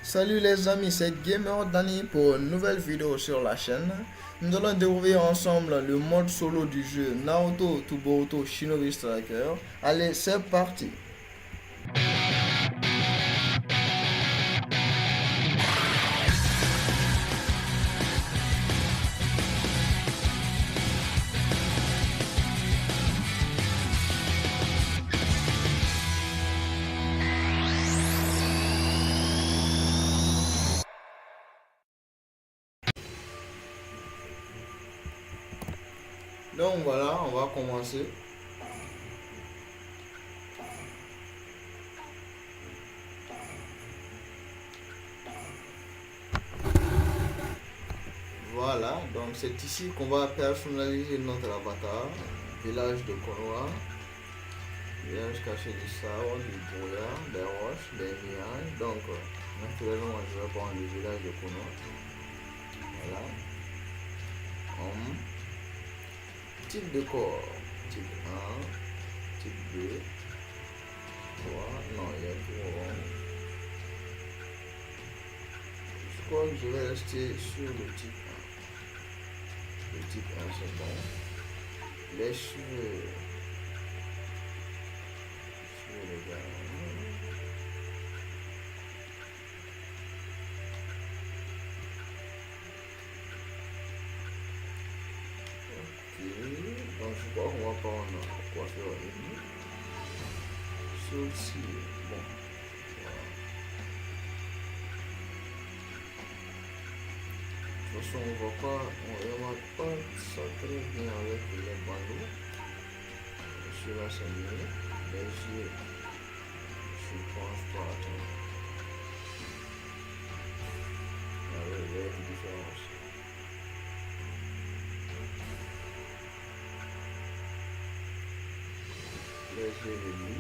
Salut les amis, c'est Gamer Danny pour une nouvelle vidéo sur la chaîne. Nous allons découvrir ensemble le mode solo du jeu Naruto to Boruto Shinobi Striker. Allez, c'est parti! Donc voilà, on va commencer. Voilà, donc c'est ici qu'on va personnaliser notre avatar. Village de Konoha, village caché du sabre, du brouillard, des roches, des nuages. Donc, naturellement, je vais prendre le village de Konoha. Voilà. Homme. Type de corps. Type 1, type 2, 3. Non, il y a tout rond. Je crois que je vais rester sur le type 1. Le type 1, c'est bon. Les cheveux. Les gars. Ok. Donc je crois qu'on va prendre quoi faire une. Sourcil. Bon. Voilà. De toute façon, on va pas ça très bien avec les bandeaux. Celui-là, c'est mieux. Les yeux, je pense pas. Attends. Il y a une différence. Les yeux de lui.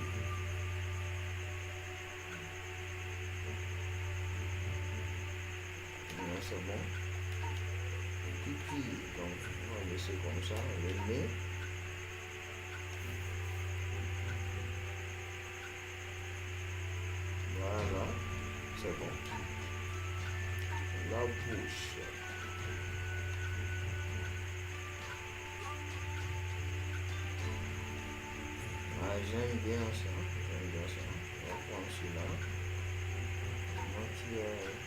C'est bon. Pipi, donc on va laisser comme ça. Le nez. Voilà, c'est bon. La bouche. Ah, j'aime bien ça. J'aime bien ça. On va prendre celui-là. Maquillage.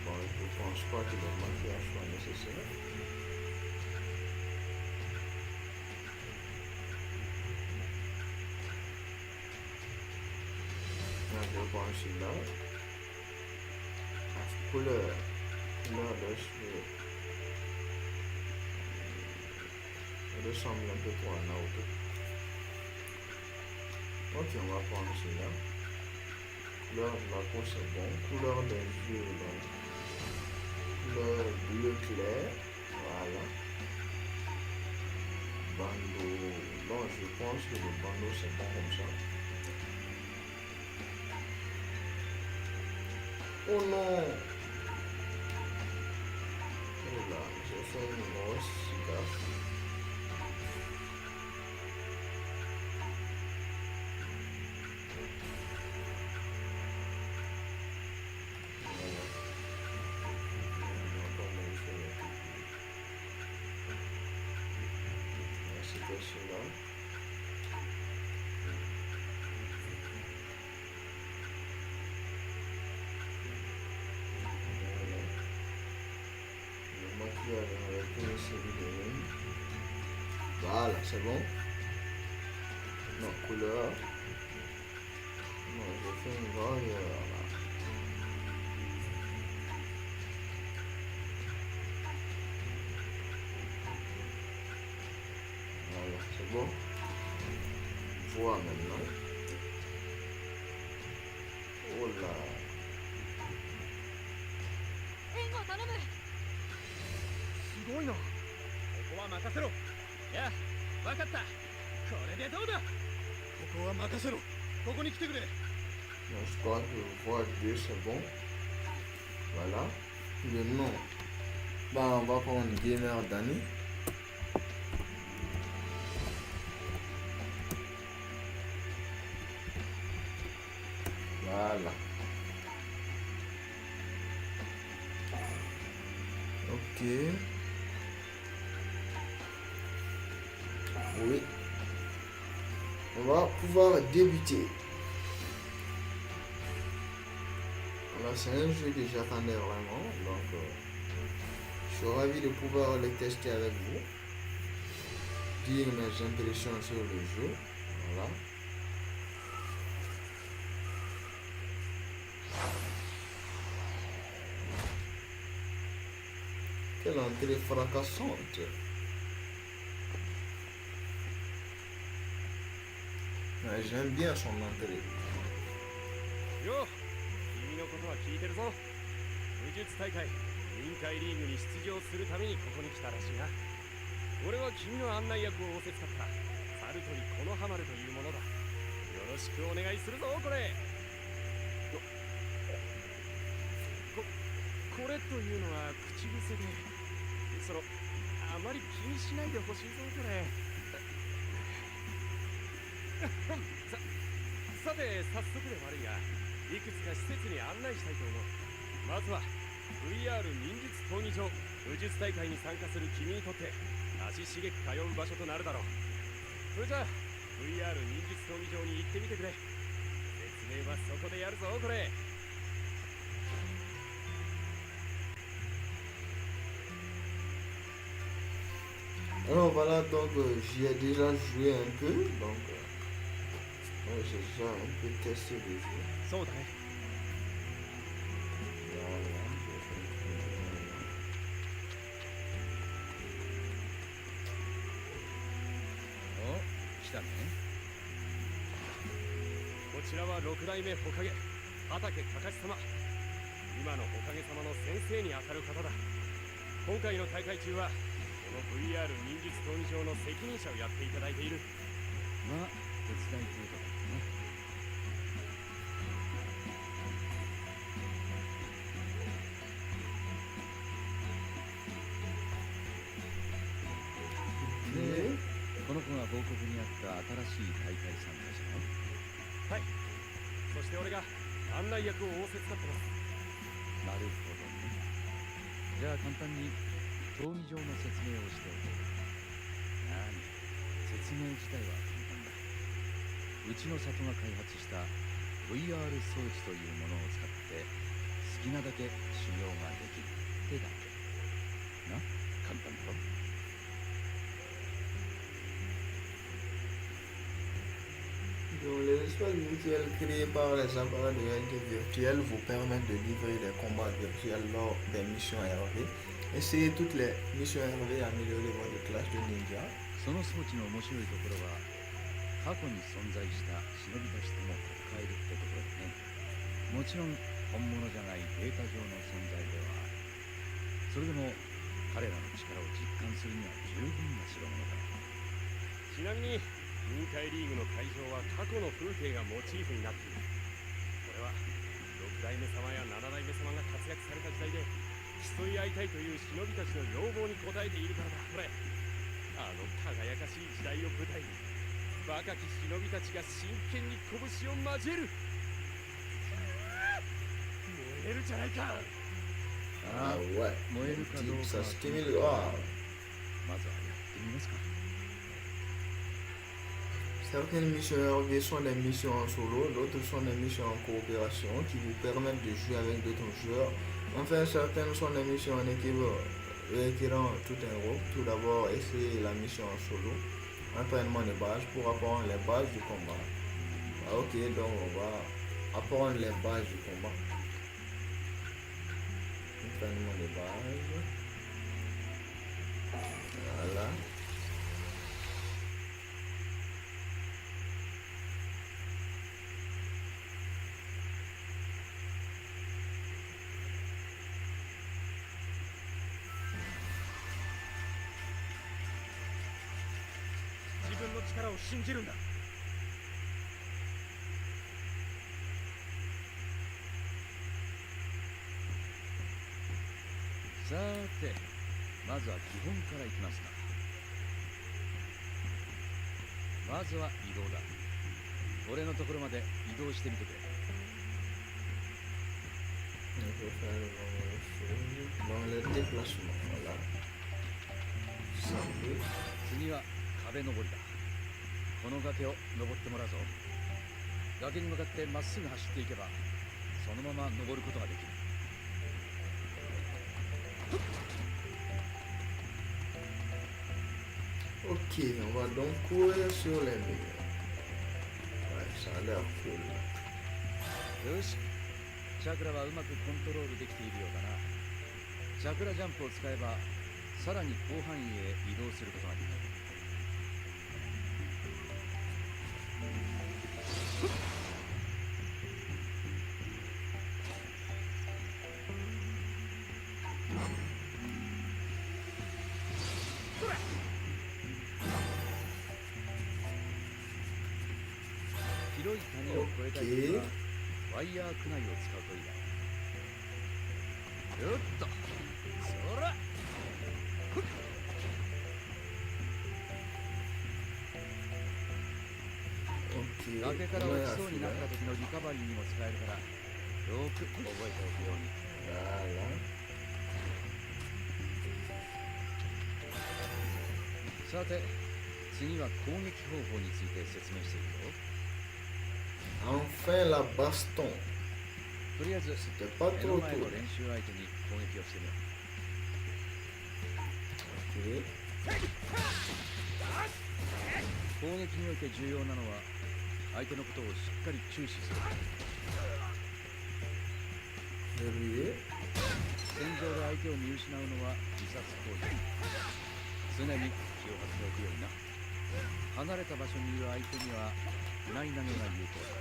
Bon, je pense pas que le maquillage soit nécessaire. Je vais prendre celui-là. Couleur. Couleur de cheveux. Il ressemble un peu trop à Naruto. Ok, on va prendre celui-là. Couleur de la peau, c'est bon. Couleur des yeux, donc. Couleur bleu clair. Voilà. Bandeau. Bon, je pense que le bandeau, c'est bon comme ça. Oh non! Oh là, j'ai fait une grosse gaffe. C'était celui-là. Le maquillage avec une série de lignes. Voilà, c'est bon. Non, couleur. Non, j'ai fait une grande erreur là. Voilà, c'est bon. Voix maintenant. Oh là. 援護を頼む。すごいな。ここは任せろ。やあ、分かった。これでどうだ。ここは任せろ。ここに来てくれ。 Non, je crois que voix 2 c'est bon. Voilà. Le nom. Bah, on va prendre Gamer Danny. Voilà. Ok. Oui. On va pouvoir débuter. Alors c'est un jeu que j'attendais vraiment. Donc je suis ravi de pouvoir le tester avec vous. Dire mes impressions sur le jeu. Voilà. Quelle entrée fracassante. Ouais, j'aime bien son entrée. よう君のことは聞いてるぞ。武術大会委員会リーグに出場するためにここに来たらしいな。俺は君の案内役を仰せつかったサルトリコノハマルというものだ。よろしくお願いするぞこれ。これというのは口癖で、あまり気にしないでほしいぞこれ。さて早速で悪いが、いくつか施設に案内したいと思う。まずは VR 忍術闘技場、武術大会に参加する君にとって足しげく通う場所となるだろう。それじゃあ VR 忍術闘技場に行ってみてくれ。説明はそこでやるぞこれ。Alors voilà, donc j'y ai déjà joué un peu, donc ouais, j'ai déjà un peu testé le jeu. そうだね。 Voilà, j'ai fait un peu, お、来たね。こちらは6代目火影畠隆様。今の火影様の先生にあたる方だ。今回の大会中はこの VR 忍術闘技場の責任者をやっていただいている。まあ、手伝い程度だね。で、この子が報告にあった新しい大会参加者ね。はい。そして俺が案内役を仰せつかってます。なるほどね。じゃあ簡単に闘技場の説明をしておこう。説明自体は簡単だ。うちの里が開発した VR 装置というものを使って好きなだけ修行ができるってだけ。な、簡単だろ。donc les espaces virtuels créés par les appareils de réalité virtuelle vous permettent de livrer des combats virtuels lors des missions RV. Essayez toutes les missions RV et améliorer votre classe de ninja. その装置の面白いところは過去に存在した忍びたちとも戦えるってところだね。もちろん本物じゃないデータ上の存在ではある。それでも彼らの力を実感するには十分な代物だ。ちなみに委員会リーグの会場は過去の風景がモチーフになっている。これは6代目様や7代目様が活躍された時代で競い合いたいという忍びたちの要望に応えているからだ。これあの輝かしい時代を舞台に若き忍びたちが真剣に拳を交える。燃えるじゃないか。Ah ouais, 燃えるかどう type, か ça は stimule. Ah. まずはやってみますか。 Certaines missions RV sont des missions en solo, d'autres sont des missions en coopération qui vous permettent de jouer avec d'autres joueurs. Enfin, certaines sont des missions en équipe requérant tout un groupe. Tout d'abord, essayez la mission en solo. Entraînement de base pour apprendre les bases du combat. Ah, ok, donc on va apprendre les bases du combat. Entraînement de base. Voilà. « さーて、まずは基本からいきますか。まずは移動だ。俺のところまで移動してみてくれ。On peut faire le même chose dans le déplacement. Voilà. Simple. 次は壁登りだ。この崖を登ってもらうぞ。崖に向かってまっすぐ走っていけばそのまま登ることができる。 Ok, on va donc courir sur les murs. Ouais, ça a l'air cool. よし、チャクラはうまくコントロールできているようだな。チャクラジャンプを使えばさらに広範囲へ移動することができる。 広い谷を越えたい時はワイヤークナイを使うといいだ。よっと、そら。 Ok, 崖から on 落 est ち à そうになっ fond. た時のリカバリーにも使えるからよく覚えておくように。 Voilà. さて、次は攻撃方法について説明していくぞ。 Enfin la baston. とりあえず C'était pas 目 trop の前 tôt. の練習相手に攻撃をしてみよう。 Ok. 攻撃において重要なのは相手のことをしっかり注視する。 Verrouillé. 戦場で相手を見失うのは自殺行為。常に気を張っておくようにな。離れた場所にいる相手にはない投げが有効だ。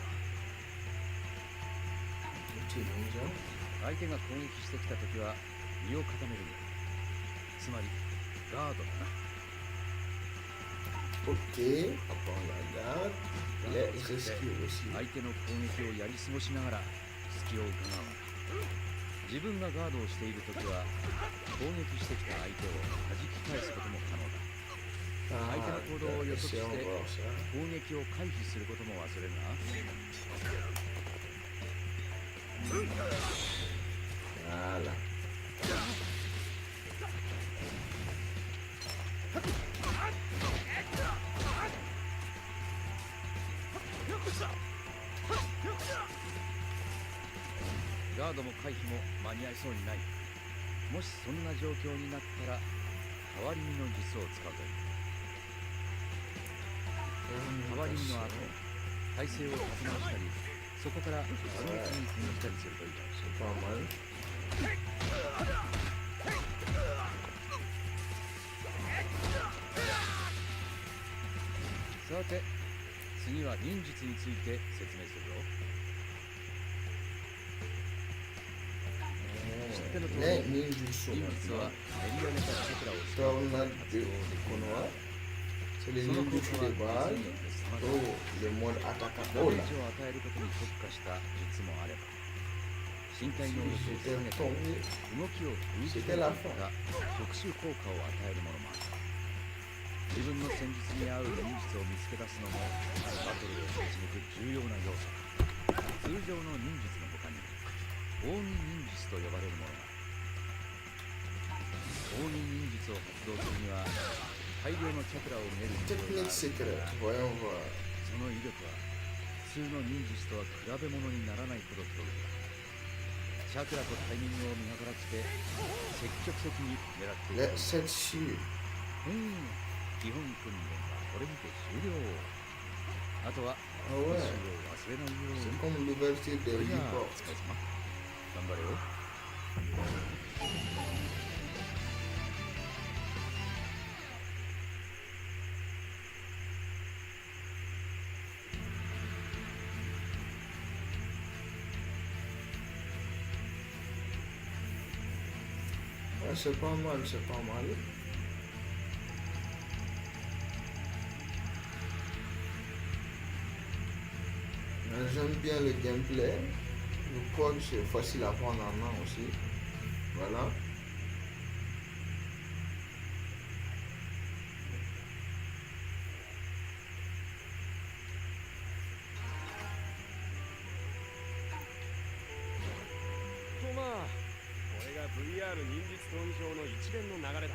Petit ninja. 相手が攻撃してきたときは身を固めるんだ。つまりガードだな。 Ok. Après on la garde. Les rescues aussi. 相手の攻撃をやり過ごしながら隙を伺う。自分がガードをしているときは攻撃してきた相手を弾き返すことも可能だ。 Ah, 相手の行動を予測して essayons voir ça. 攻撃を回避することも忘れるな。 Voilà. Gard ガードも回避も間に合いそうにない。もしそんな状況になったら変わり身の術を使うといい。変わり身の後、体勢を立て直したり、そこから反撃に転じたりするといい。 C'est pas mal. さて、次は忍術について説明するぞ。 Les ninjutsu 忍術は maintenant. 練り上げたチャクラを使う Tornade de Konoha. C'est les ninjutsu de base. Oh, le mode attaque à ダメ oh ー là. ジを与えることに特化した術もあれば、身体能力を J'étais 下げて tombé. 動きを封じていった特殊効果を与えるものもある。自分の戦術に合う忍術を見つけ出すのもバトルを勝ち抜く重要な要素だ。通常の忍術の他に奥義忍術と呼ばれるものがある。奥義忍術を発動するには大量のチャクラを練る必要があ Technique る。 secrète. Voyons voir. その威力は普通の忍術とは比べ物にならないほど強い。チャクラとタイミングを見計らって積極的に狙ってい Les く。 7 shields. 基本訓練はこれにて終了。あとは Ah 練習を ouais. 忘れないよう C'est に。 comme l'ouverture そ des れじゃあ hip お疲れ様。頑張れよ。 Ouais, c'est pas mal, c'est pas mal. J'aime bien le gameplay. Je crois que c'est facile à prendre en main aussi. Voilà. あ、これが VR 忍術闘技場の一連の流れだ。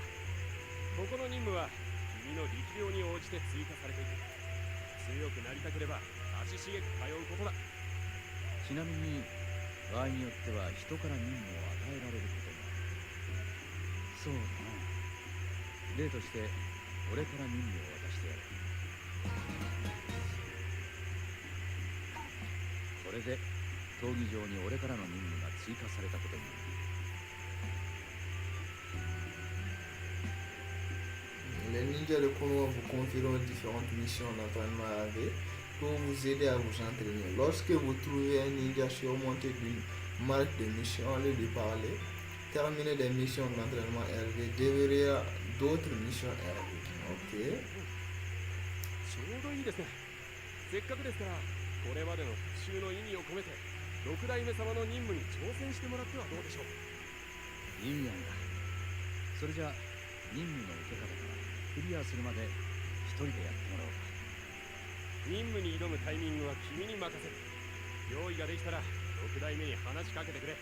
ここの任務は君の力量に応じて追加されていく。強くなりたければ足しげく通うことだ。ちなみに場合によっては人から任務を与えられることもある。そうだな。例として俺から任務を渡してやる。これで闘技場に俺からの任務が追加されたことになる。Les ninjas de Konoha vous confieront différentes missions d'entraînement AV pour vous aider à vous entraîner. Lorsque vous trouvez un ninja surmonté d'une marque de mission, au lieu de parler, terminez des missions d'entraînement RV, déverrouillez d'autres missions RV. Ok. ちょうどいいですね。せっかくですからこれまでの復習の意味を込めて六代目様の任務に挑戦してもらってはどうでしょう。いい案だ。それじゃあ任務の受け方からクリアするまで一人でやってもらおうか。任務に挑むタイミングは君に任せる。用意ができたら六代目に話しかけてくれ。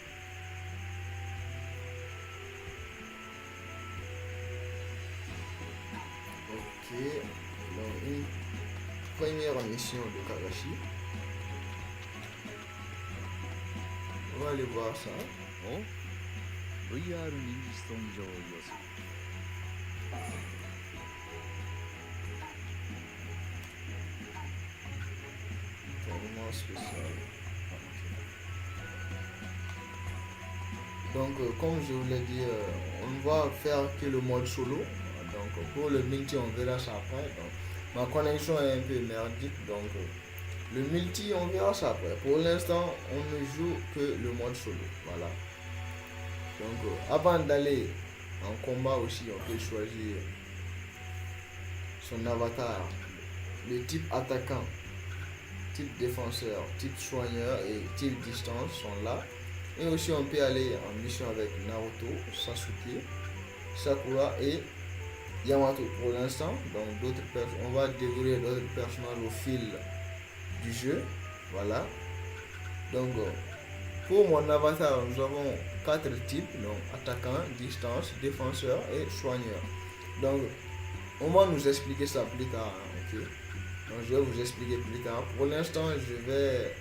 Ok. Donc, une première mission de Kagashi. On va aller voir ça. お VR 忍術闘技場を利用する。Tournoi spécial. Donc, comme je vous l'ai dit, on ne va faire que le mode solo. Donc, pour le multi, on verra ça après. Donc, ma connexion est un peu merdique. Donc, le multi, on verra ça après. Pour l'instant, on ne joue que le mode solo. Voilà. Donc, avant d'aller en combat aussi, on peut choisir son avatar, le type attaquant, type défenseur, type soigneur et type distance sont là. Et aussi on peut aller en mission avec Naruto, Sasuke, Sakura et Yamato pour l'instant. Donc d'autres personnes, on va découvrir d'autres personnages au fil du jeu. Voilà. Donc pour mon avatar, nous avons 4 types, donc attaquant, distance, défenseur et soigneur. Donc on va nous expliquer ça plus tard, hein, ok? Donc je vais vous expliquer plus tard. Pour l'instant, je vais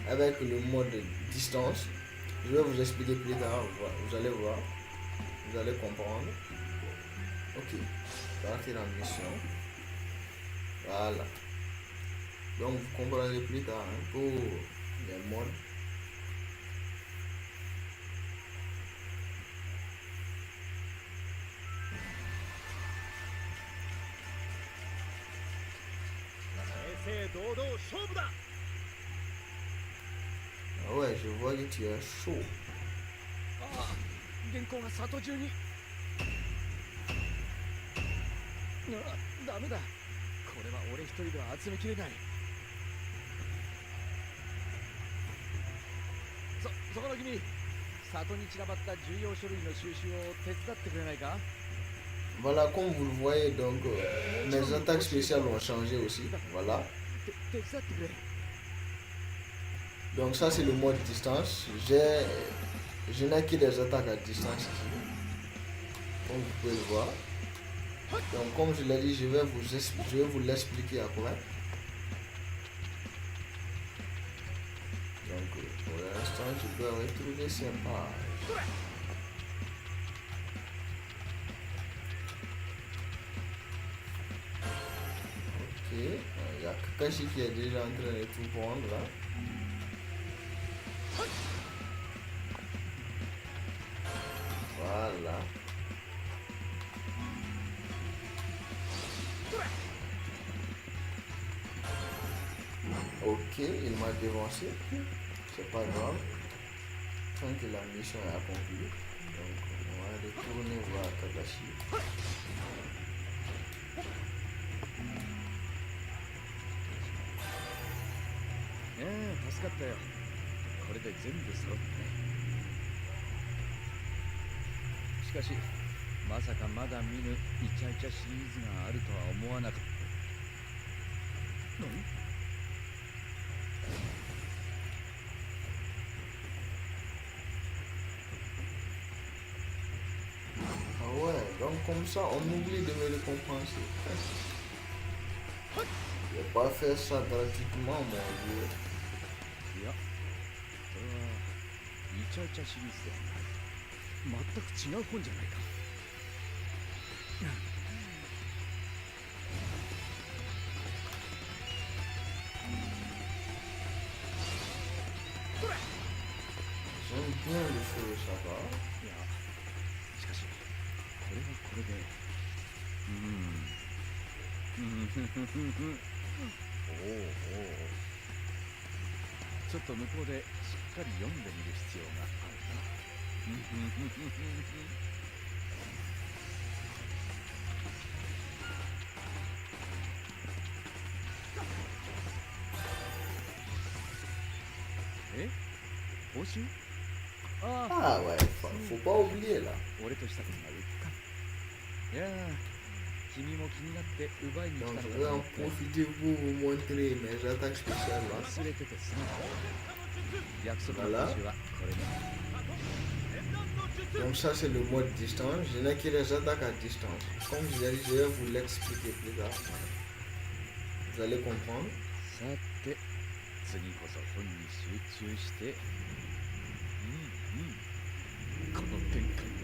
avec le mode distance. Je vais vous expliquer plus tard. Vous allez voir. Vous allez comprendre. Ok. Partir en mission. Voilà. Donc vous comprendrez plus tard, hein, pour les modes. Ah ouais, je vois que tu es chaud. ああ、原稿が里中に。ダメだ。これは俺一人では集めきれない。そこの君、里に散らばった重要書類の収集を手伝ってくれないか？ Voilà, comme vous le voyez, donc mes attaques spéciales ont changé aussi. Voilà. Donc ça c'est le mode distance. Je n'ai que des attaques à distance ici. Comme vous pouvez le voir. Donc comme je l'ai dit, je vais vous l'expliquer après. Donc pour l'instant, je dois retrouver ces pages. Ok, il y a Kakashi qui est déjà en train de tout prendre là. Voilà. Ok, il m'a dévancé. C'est pas grave. Tant que la mission est accomplie. Donc on va retourner voir Kakashi. 助かったよ。これで全部揃ったね。しかしまさかまだ見ぬイチャイチャシリーズがあるとは思わなかった。Donc comme ça, on oublie de me récompenser. Je vais pas faire ça gratuitement, mon Dieu. いや、これはイチャイチャシリーズではない。全く違う本じゃないか。J'aime bien le feu de Sava. いや、しかしこれはこれでおおおお、ちょっと向こうでしっかり読んでみる必要があるな。え、報酬？ああ、 Ah ouais, faut pas oublier là. 俺としたことがうっかり。いやー、君も気になって奪いに来た Donc の je か vais と en 思って profiter pour vous montrer mes attaques spéciales là. 忘れててさ。約束の報酬はこれね。 Donc ça c'est le mode distance. Je n'ai que les attaques à distance. Comme je l'ai dit, je vais vous l'expliquer plus tard. Vous allez comprendre. さて、次こそ本に集中して。この展開は。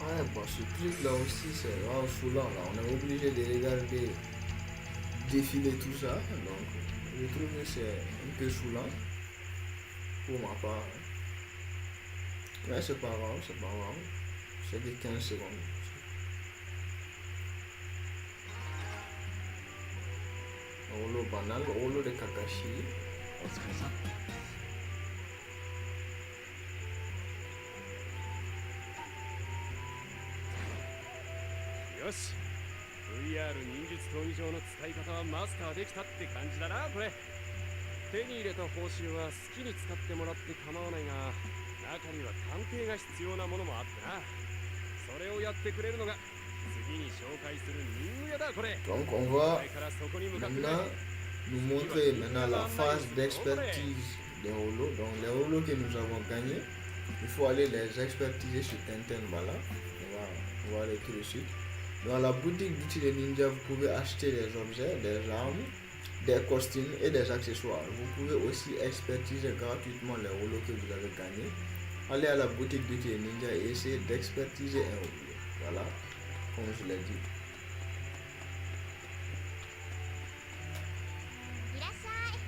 Ouais, bon, ce truc là aussi c'est vraiment foulant là. On est obligé de regarder défiler tout ça. Donc je trouve que c'est un peu saoulant pour ma part. Mais c'est pas grave, c'est pas grave. C'est que 15 secondes. Holo banal, holo de Kakashi. お疲れさん。よし、 VR 忍術闘技場の使い方はマスターできたって感じだな。これ手に入れた報酬は好きに使ってもらって構わないが、中には鑑定が必要なものもあってな。それをやってくれるのが次に紹介する忍具屋だ。これ Donc on va 前からそこに向かって maintenant nous montrer maintenant la phase d'expertise des holos. Donc les holos que nous avons gagnés, il faut aller les expertiser sur Tenten. Voilà, on va aller tout de suite. Dans la boutique d'outils de ninja, vous pouvez acheter des objets, des armes, des costumes et des accessoires. Vous pouvez aussi expertiser gratuitement les holos que vous avez gagnés. Allez à la boutique d'outils de ninja et essayez d'expertiser un holo. Voilà, comme je l'ai dit. いらっしゃい。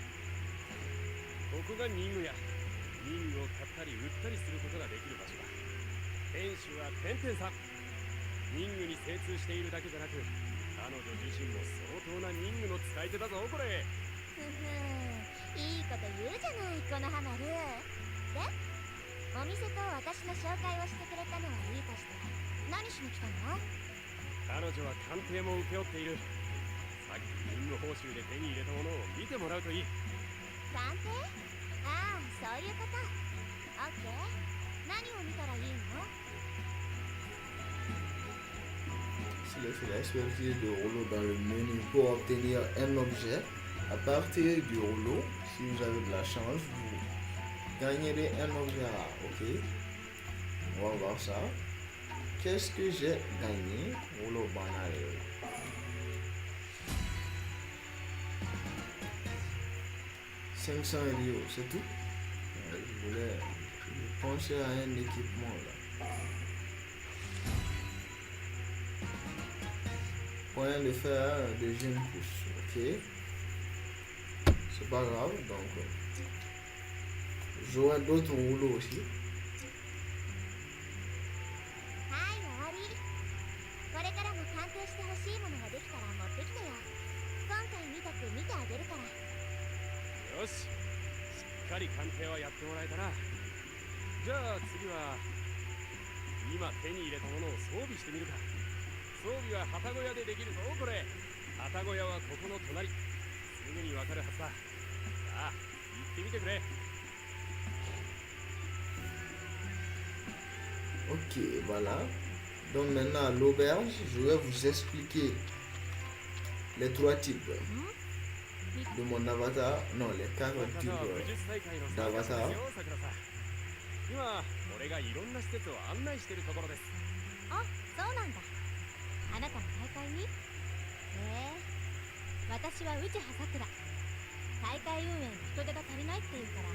ここが忍具屋。忍具を買ったり売ったりすることができる場所だ。店主はてんてんさん。忍具に精通しているだけじゃなく、彼女自身も相当な忍具の使い手だぞ。これふふん、いいこと言うじゃないこのハマル。で、お店と私の紹介をしてくれたのはいいとして、何しに来たの？彼女は鑑定も請け負っている。さっき忍具報酬で手に入れたものを見てもらうといい。鑑定？ああ、そういうこと。オッケー。何を見たらいいの？ Sélectionnez l'expertise du rouleau dans le menu pour obtenir un objet. À partir du rouleau, si vous avez de la chance, vous gagnerez un objet rare. Ok, on va voir ça. Qu'est-ce que j'ai gagné? Rouleau banal. 500 Rio, c'est tout. Je voulais penser à un équipement là. Point de fer de jeune pouce, ok. C'est pas grave, donc j'aurai d'autres rouleaux aussi. はい、終わり。これからも鑑定してほしいものができたら持ってきてよ。今回みたく見てあげるから。よし、しっかり鑑定はやってもらえたな。じゃあ次は今手に入れたものを装備してみるか。装備は旗小屋でできるぞ。これ旗小屋はここの隣、すぐにわかるはずだ。さあ、いってみてくれ。 Ok, voilà. Donc maintenant, à l'auberge, je vais vous expliquer les 3 types de mon avatar. Non, les 4 types 武術大会の参加者ですよ、さくらさん。今、俺がいろんな施設を案内してるところです。あ、そうなんだ。あなたの大会に？へえ。私は内葉さくら。大会運営の人手が足りないっていうから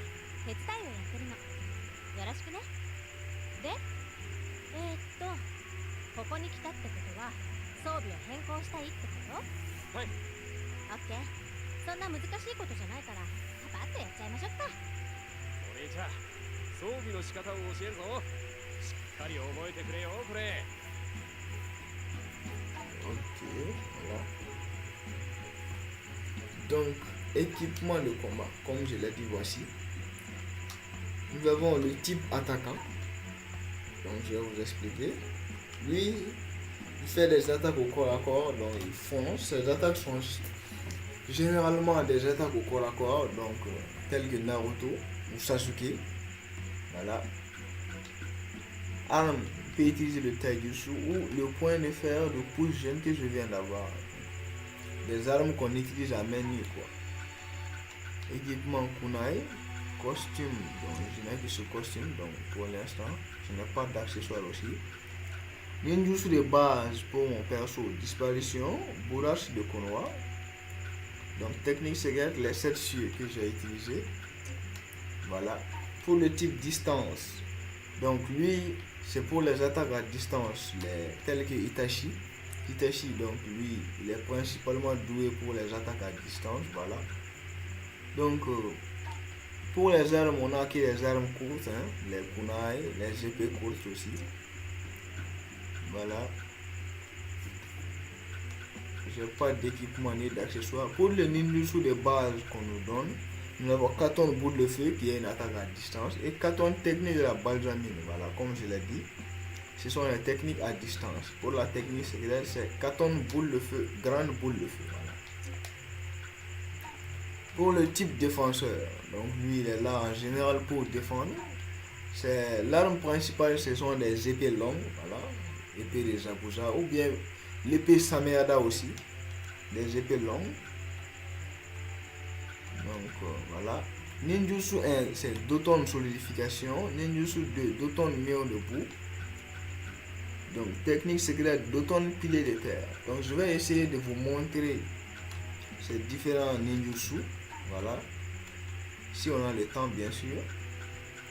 手伝いをやってるの。よろしくね。で、ここに来たってことは装備を変更したいってこと？はい。オッケー。そんな難しいことじゃないからパパッとやっちゃいましょうか。お姉ちゃん、装備の仕方を教えるぞ。しっかり覚えてくれよ、これ。 Ok, voilà. Donc, équipement de combat, comme je l'ai dit, voici. Nous avons le type attaquant. Donc, je vais vous expliquer. Lui, il fait des attaques au corps à corps, donc il fonce. Ses attaques sont généralement des attaques au corps à corps, donc telles que Naruto ou Sasuke. Voilà. Arme peut utiliser le taijutsu ou le point de fer de push jeune que je viens d'avoir. Des armes qu'on utilise à main nue, quoi. Équipement kunai, costume, donc je n'ai que ce costume, donc pour l'instant, je n'ai pas d'accessoires aussi. Ninjutsu de base pour mon perso, disparition, bourrache de Konoha. Donc technique secrète, les 7 cieux que j'ai utilisés. Voilà. Pour le type distance, donc lui, c'est pour les attaques à distance, telles que Itachi. Itachi, donc lui, il est principalement doué pour les attaques à distance, voilà. Donc, pour les armes, on a que les armes courtes, hein, les kunai, les épées courtes aussi. Voilà. J'ai pas d'équipement ni d'accessoires. Pour le ninjutsu de base qu'on nous donne, nous avons Katon boule de feu qui est une attaque à distance et Katon technique de la balsamine. Voilà, comme je l'ai dit, ce sont les techniques à distance. Pour la technique secrète, c'est Katon boule de feu, grande boule de feu. Voilà. Pour le type défenseur, donc lui il est là en général pour défendre. C'est l'arme principale, ce sont des épées longues, voilà, épée des Zabuza ou bien l'épée Sameada aussi, des épées longues. Donc voilà. Ninjutsu 1 c'est Doton solidification, Ninjutsu 2 Doton mur debout. Donc technique secrète Doton pilier de terre. Donc je vais essayer de vous montrer ces différents ninjutsu. Voilà. Si on a le temps bien sûr.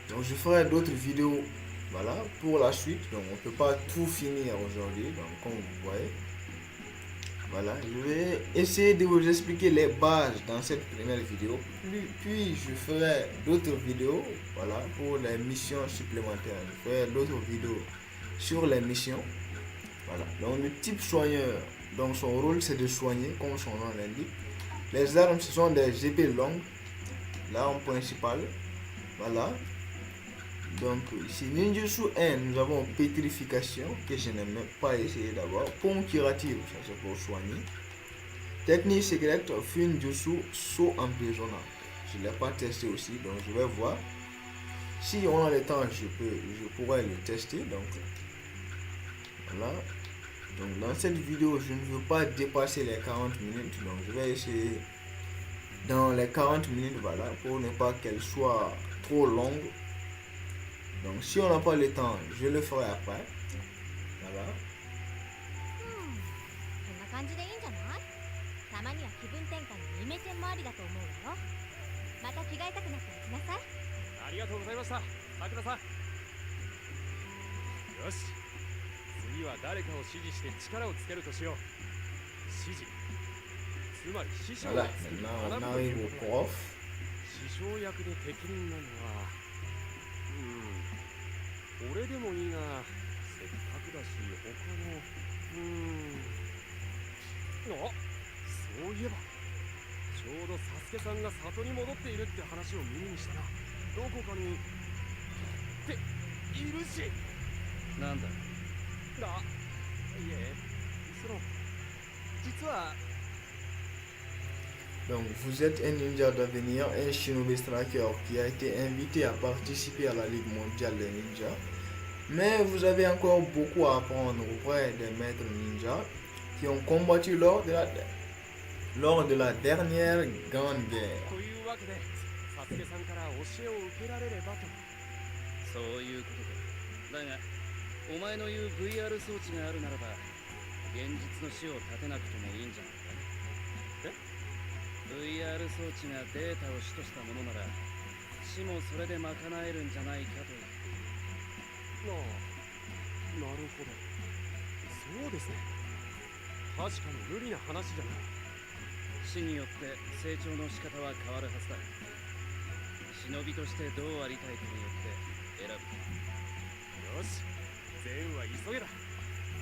Donc je ferai d'autres vidéos. Voilà pour la suite. Donc on ne peut pas tout finir aujourd'hui. Donc comme vous voyez. Voilà, je vais essayer de vous expliquer les bases dans cette première vidéo. Puis je ferai d'autres vidéos, voilà, pour les missions supplémentaires. Je ferai d'autres vidéos sur les missions. Voilà. Donc le type soigneur, donc son rôle c'est de soigner, comme son nom l'indique. Les armes ce sont des épées longues, l'arme principale. Voilà. Donc ici Ninjutsu 1, nous avons pétrification que je n'ai même pas essayé d'avoir. Pomme curative, ça c'est pour soigner. Technique secrète Funjutsu saut emprisonnant. Je ne l'ai pas testé aussi, donc je vais voir. Si on a le temps, je pourrais le tester. Donc voilà. Donc dans cette vidéo, je ne veux pas dépasser les 40 minutes. Donc je vais essayer dans les 40 minutes, voilà, pour ne pas qu'elle soit trop longue. Donc si on n'a pas le temps, je le ferai après. Voilà. こんな感じでいいんじゃない？たまには気分転換にイメチェンもありだと思うわよ。また着替えたくなったら来なさい。ありがとうございました、さくらさん。よし、次は誰かを指示して力をつけるとしよう。指示、つまり師匠 Voilà, が作る maintenant 学 on ぶとい arrive う au ことだ。 prof. 師匠役で適任なのは、俺でもいいが、せっかくだし他の、あ、そういえばちょうどサスケさんが里に戻っているって話を耳にしたな。どこかにっているし。なんだ。いえ、実は Donc vous êtes un ninja d'avenir, un shinobi striker qui a été invité à participer à la Ligue mondiale des ninjas. Mais vous avez encore beaucoup à apprendre auprès des maîtres ninjas qui ont combattu lors de la dernière grande guerre. というわけでサスケさんから教えを受けられればと。そういうことか。だがお前の言う VR 装置があるならば現実の死を立てなくてもいいんじゃないか。VR 装置がデータを主としたものなら死もそれで賄えるんじゃないかと言っている。なるほど。そうですね。確かに無理な話じゃない。死によって成長の仕方は変わるはずだ。忍びとしてどうありたいかによって選ぶ。よし、善は急げだ。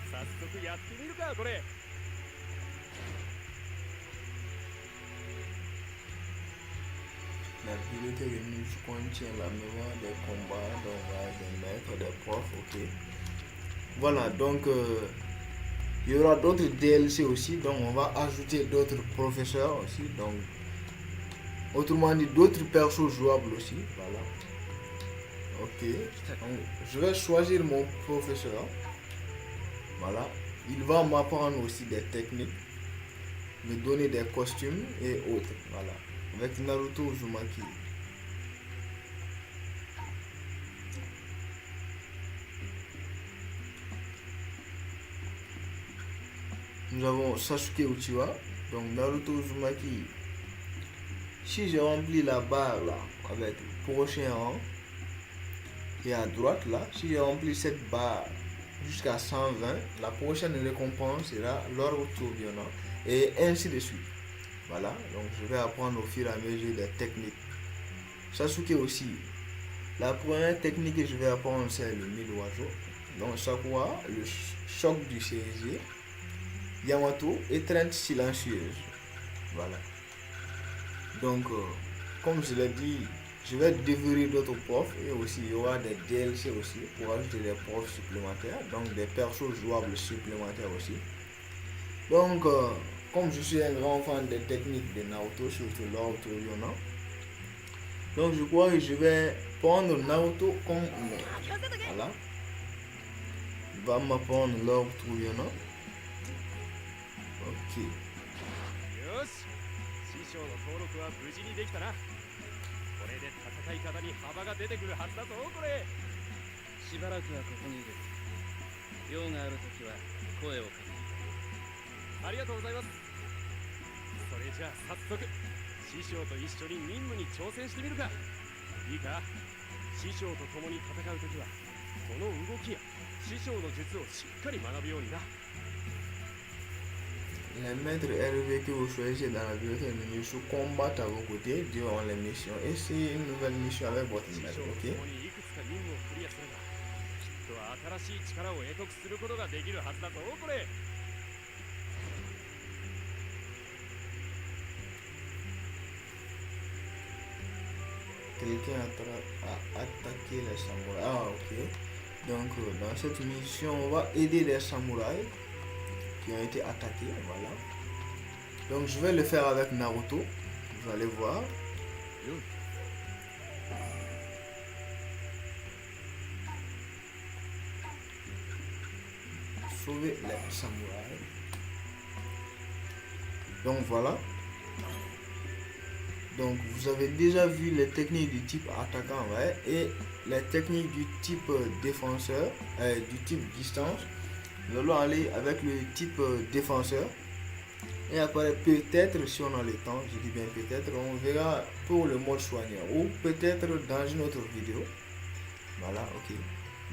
早速やってみるかこれ。La bibliothèque de Niche contient la mémoire des combats, des maîtres, des profs, ok. Voilà, donc il y aura d'autres DLC aussi, donc on va ajouter d'autres professeurs aussi, donc autrement dit d'autres persos jouables aussi, voilà. Ok, donc, je vais choisir mon professeur, voilà, il va m'apprendre aussi des techniques, me donner des costumes et autres, voilà. Avec Naruto Uzumaki. Nous avons Sasuke Uchiwa. Donc Naruto Uzumaki. Si je remplis la barre là avec le prochain rang et à droite là, si je remplis cette barre jusqu'à 120, la prochaine récompense sera l'ordre tourbillonnant et ainsi de suite. Voilà, donc je vais apprendre au fur et à mesure des techniques. Sasuke aussi. La première technique que je vais apprendre, c'est le mille oiseau. Donc Sakura, le choc du cerisier. Yamato, étreinte silencieuse. Voilà. Donc, comme je l'ai dit, je vais découvrir d'autres profs et aussi il y aura des DLC aussi pour ajouter des profs supplémentaires. Donc des persos jouables supplémentaires aussi. Donc, comme je suis un grand fan des techniques de Naruto, surtout l'ordre tourbillonnant, donc je crois que je vais prendre Naruto comme maître. Voilà. Il va m'apprendre l'ordre tourbillonnant. Ok. よし、師匠の登録は無事にできたな。これで戦い方に幅が出てくるはずだぞこれ。しばらくはここにいる。用があるときは声をかける。ありがとうございます。それじゃあ早速師匠と一緒に任務に挑戦してみるか。いいか、師匠と共に戦うときはこの動きや師匠の術をしっかり学ぶようにな。Les maîtres RV que vous choisissez dans la bibliothèque de Nisu combattent à vos côtés durant les missions. Et c'est une nouvelle mission avec votre 師 maître, 匠と ok? 共にいくつか任務をクリアすればきっと新しい力を得得することができるはずだぞこれ。Quelqu'un a attaqué les samouraïs. Ah, ok. Donc, dans cette mission, on va aider les samouraïs qui ont été attaqués. Voilà. Donc, je vais le faire avec Naruto. Vous allez voir. Sauver les samouraïs. Donc, voilà. Donc vous avez déjà vu les techniques du type attaquant, ouais, et les techniques du type défenseur, du type distance. Nous allons aller avec le type défenseur. Et après peut-être si on a le temps, je dis bien peut-être, on verra pour le mode soigneur ou peut-être dans une autre vidéo. Voilà, ok.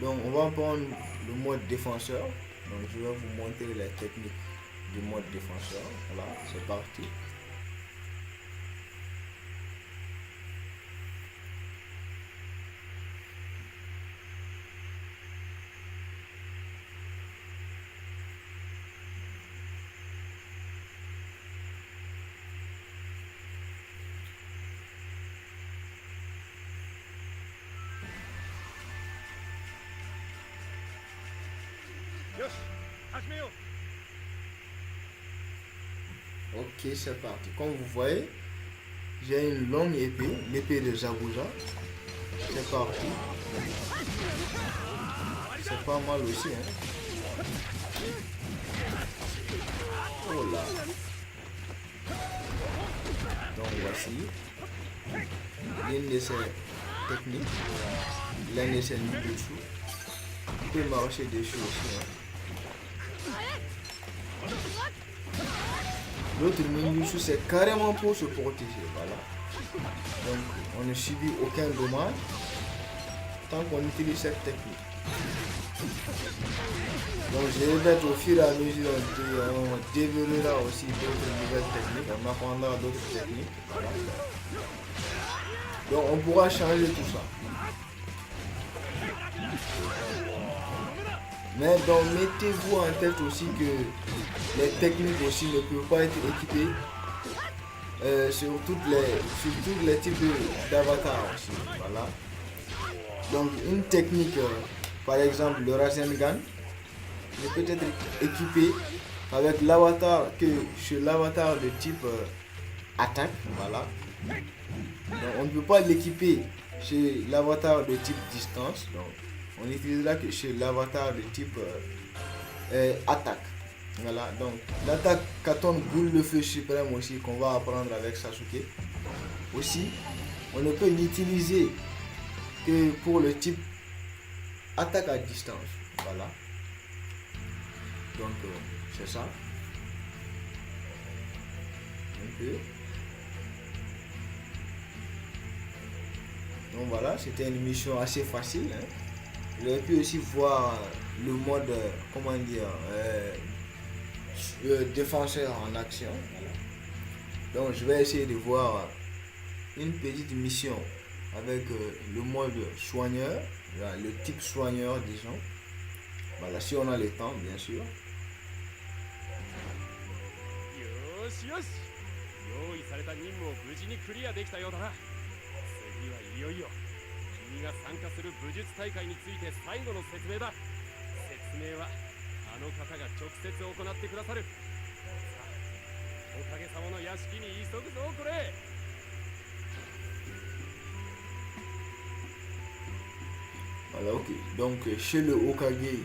Donc on va prendre le mode défenseur. Donc je vais vous montrer les techniques du mode défenseur. Voilà, c'est parti. Ok, c'est parti. Comme vous voyez, j'ai une longue épée, l'épée de Zabuza. C'est parti. C'est pas mal aussi, hein. Oh là. Donc voici l'une de ces techniques, l'un de ces ninjutsu. Il peut marcher dessus aussi, hein. L'autre ninjutsu c'est carrément pour se protéger, voilà. Donc on ne subit aucun dommage tant qu'on utilise cette technique. Donc je répète, au fur et à mesure on développera aussi d'autres nouvelles techniques, on apprendra d'autres techniques. Voilà. Donc on pourra changer tout ça. Mais donc mettez-vous en tête aussi que les techniques aussi ne peuvent pas être équipées sur tous les types d'avatars aussi. Voilà. Donc une technique, par exemple le Rasengan, ne peut être équipé avec l'avatar que sur l'avatar de type attaque. Voilà. Donc on ne peut pas l'équiper chez l'avatar de type distance. Donc on utilisera que chez l'avatar de type attaque. Voilà. Donc l'attaque Katon boule de feu suprême aussi qu'on va apprendre avec Sasuke. Aussi, on ne peut l'utiliser que pour le type attaque à distance. Voilà. Donc c'est ça. Un peu. Donc voilà, c'était une mission assez facile, hein. Vous avez pu aussi voir le mode, comment dire, défenseur en action. Voilà. Donc je vais essayer de voir une petite mission avec le mode soigneur, le type soigneur disons. Voilà, si on a le temps bien sûr. よしよし、用意された任務を無事にクリアできたようだな。次はいよいよ君が参加する武術大会について最後の説明だ。説明はあの方が直接行ってくださる。さあ、おかげさまの屋敷に急ぐぞこれ。 Voilà, ok. Donc chez le Hokage,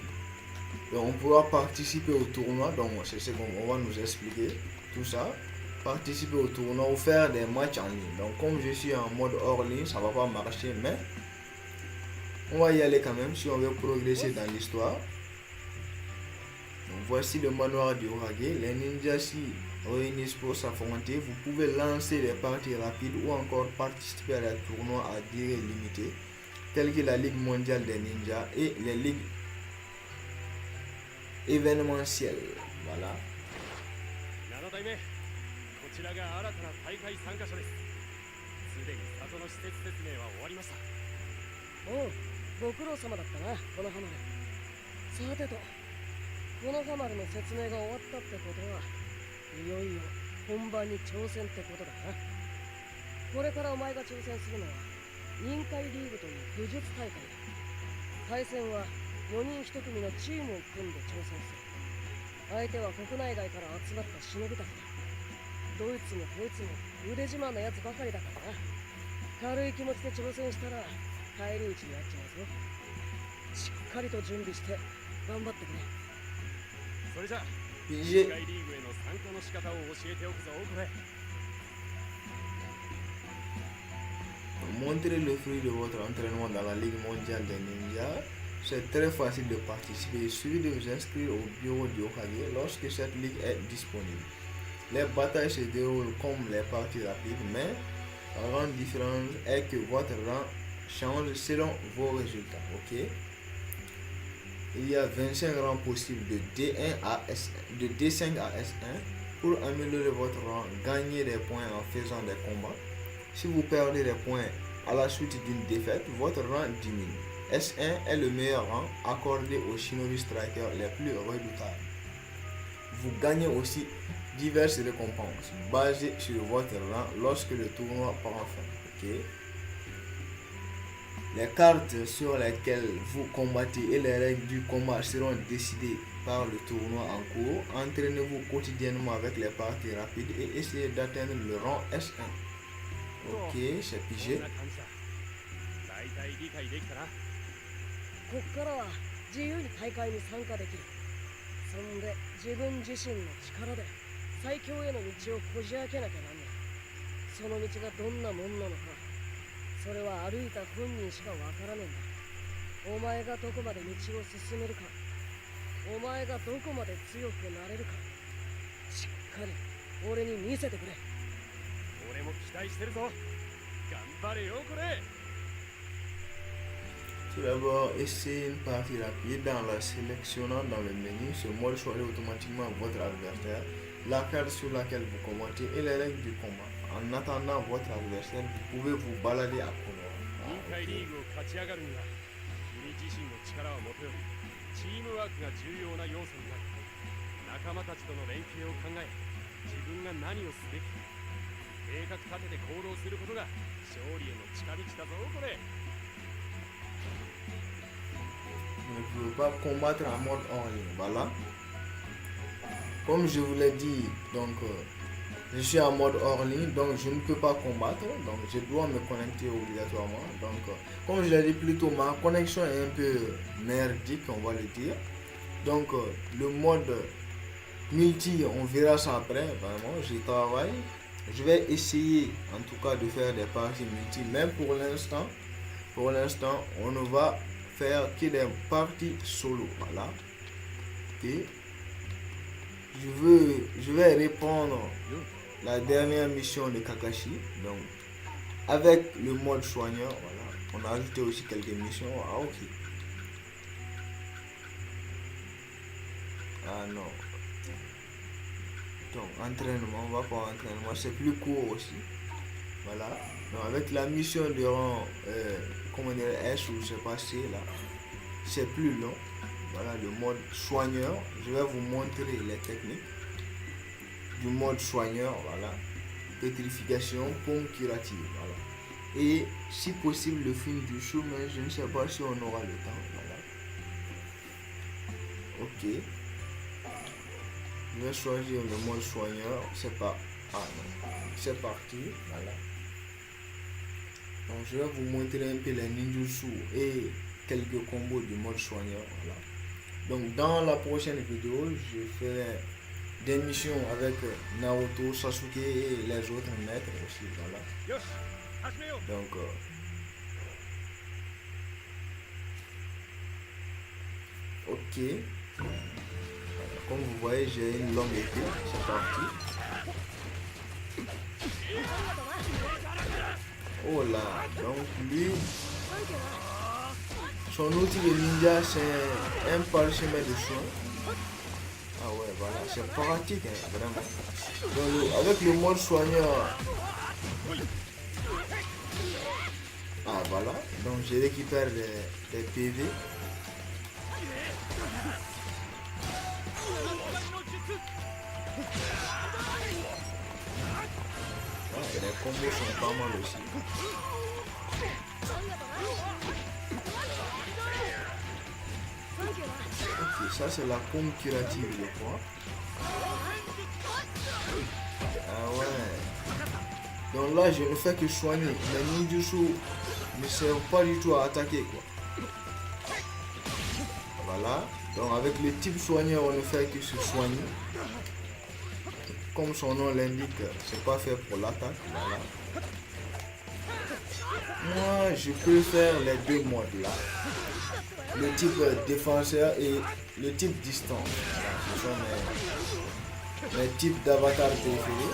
on pourra participer au tournoi. Donc c'est ce qu'on va nous expliquer tout ça. Participer au tournoi ou faire des matchs en ligne. Donc comme je suis en mode hors ligne, ça va pas marcher, mais on va y aller quand même si on veut progresser dans l'histoire. Donc voici le manoir du Hokage. Les ninjas s'y réunissent pour s'affronter. Vous pouvez lancer des parties rapides ou encore participer à des tournois à durée limitée, telles que la Ligue mondiale des ninjas et les ligues événementielles. Voilà. 7代目、こちらが新たな大会参加者です。すでに里の施設説明は終わりました。おう、ご苦労様だったな、このハマル。さてと、このハマルの説明が終わったってことは、いよいよ本番に挑戦ってことだな。これからお前が挑戦するのは、臨海リーグという武術大会だ。対戦は4人1組のチームを組んで挑戦する。相手は国内外から集まった忍びたちだ。どいつもこいつも腕自慢のやつばかりだからな。軽い気持ちで挑戦したら返り討ちになっちまうぞ。しっかりと準備して頑張ってくれ。それじゃあ、臨 J'ai 海リーグへの参加の仕方を教えておくぞこれ。 montré le fruit de votre entraînement dans la Ligue mondiale des ninjas. C'est très facile de participer. Il suffit de vous inscrire au bureau du Hokage lorsque cette ligue est disponible. Les batailles se déroulent comme les parties rapides, mais la grande différence est que votre rang change selon vos résultats. Ok? Il y a 25 rangs possibles de D1 à S1, de D5 à S1. Pour améliorer votre rang, gagnez des points en faisant des combats. Si vous perdez des points à la suite d'une défaite, votre rang diminue. S1 est le meilleur rang accordé aux Shinobi Strikers les plus redoutables. Vous gagnez aussi diverses récompenses basées sur votre rang lorsque le tournoi prend fin. Okay? Les cartes sur lesquelles vous combattez et les règles du combat seront décidées par le tournoi en cours. Entraînez-vous quotidiennement avec les parties rapides et essayez d'atteindre le rang S1. Ok, c'est こん pigé. な感じだ。大体理解できたな。こっからは自由に大会に参加できる。そんで自分自身の力で最強への道をこじ開けなきゃなんねえ。その道がどんなもんなのか、それは歩いた本人しかわからねえんだ。お前がどこまで道を進めるか、お前がどこまで強くなれるか、しっかり俺に見せてくれ。俺も期待してるぞ。頑張れよこれ。 Tout d'abord, essayez une partie rapide dans la sélectionnant dans le menu. Ce mode choisit automatiquement votre adversaire, la carte sur laquelle vous combattez et les règles du combat. En attendant votre adversaire, vous pouvez vous balader à Konoha. 臨海リーグを勝ち上がるには君自身の力はもとよりチームワークが重要な要素になる。仲間たちとの連携を考え自分が何をすべきか計画立てて行動することが勝利への近道だぞこれ。 Vous ne pouvez pas combattre en mode en ligne. Voilà. Comme je vous l'ai dit, donc je suis en mode hors ligne, donc je ne peux pas combattre. Donc je dois me connecter obligatoirement. Donc comme je l'ai dit plus tôt, ma connexion est un peu merdique, on va le dire. Donc le mode multi, on verra ça après. Vraiment, j'y travaille. Je vais essayer en tout cas de faire des parties multi, mais pour l'instant, on ne va faire que des parties solo. Voilà. Et je vais répondre la dernière mission de Kakashi. Donc avec le mode soigneur, voilà. On a ajouté aussi quelques missions. Ah ok. Ah non. Donc entraînement, on va pas entraînement, c'est plus court aussi. Voilà. Donc, avec la mission de rang comment dire, S ou je sais pas C là, c'est plus long. Voilà le mode soigneur. Je vais vous montrer les techniques du mode soigneur. Voilà. Pétrification, pompe curative. Voilà. Et si possible le film du show, mais je ne sais pas si on aura le temps. Voilà. Ok. Je vais choisir le mode soigneur. C'est pas. Ah non. C'est parti. Voilà. Donc je vais vous montrer un peu les ninjutsu et quelques combos du mode soigneur. Voilà. Donc dans la prochaine vidéo, je ferai des missions avec Naruto, Sasuke et les autres maîtres aussi. Voilà. よし始めよう。 Donc ok. Voilà. Comme vous voyez, j'ai une longue épée. C'est parti. Oh là, donc lui, son outil de ninja c'est un parchemin de soin. Ah ouais, voilà, c'est pratique, hein, vraiment. Donc, avec le mode soigneur, ah voilà, donc je récupère des PV. Et les combos sont pas mal aussi. Ok, ça c'est la pompe curative, je crois. Ah ouais. Donc là, je ne fais que soigner. Les ninjutsu ne servent pas du tout à attaquer, quoi. Voilà. Donc avec le type soigneur, on ne fait que se soigner. Comme son nom l'indique, c'est pas fait pour l'attaque. Voilà. Moi, je peux faire les deux modes là. Le type défenseur et le type distance. Ce sont mes types d'avatar préférés.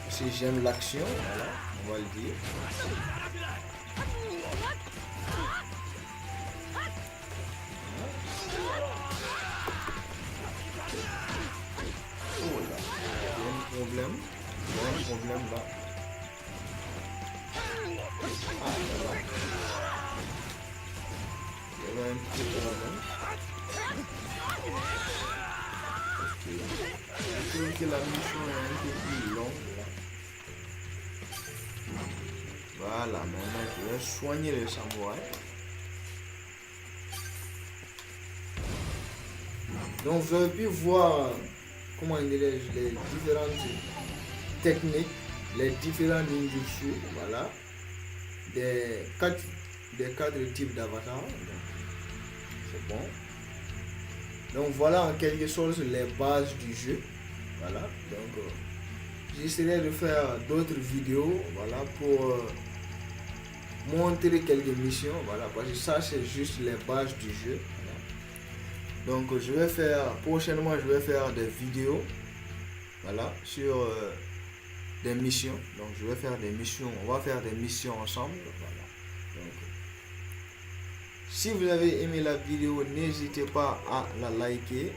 Si j'aime l'action, voilà, on va le dire. Oh là, il y a un problème. Il y a un problème là. Ah, voilà. Il y avait un petit problème. Ok. Je trouve que la mission est un peu plus longue là. Voilà, maintenant je vais soigner les samouraïs. Donc vous avez pu voir, comment dirais-je, les différentes techniques les différents ninjutsu, voilà, des quatre types d'avatars. C'est bon. Donc voilà en quelque sorte les bases du jeu. Voilà, donc j'essaierai de faire d'autres vidéos, voilà, pour montrer quelques missions, voilà, parce que ça c'est juste les bases du jeu. Voilà. Donc je vais faire prochainement, je vais faire des vidéos, voilà, sur des missions. Donc je vais faire des missions, on va faire des missions ensemble, voilà. Donc, si vous avez aimé la vidéo, n'hésitez pas à la liker,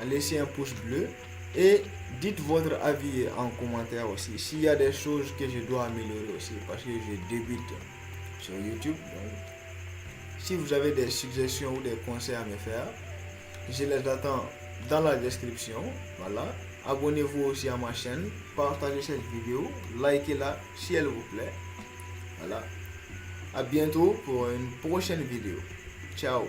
à laisser un pouce bleu et dites votre avis en commentaire aussi. S'il y a des choses que je dois améliorer aussi, parce que je débute sur YouTube. Donc, si vous avez des suggestions ou des conseils à me faire, je les attends dans la description. Voilà. Abonnez-vous aussi à ma chaîne, partagez cette vidéo, likez-la si elle vous plaît. Voilà. À bientôt pour une prochaine vidéo. Ciao.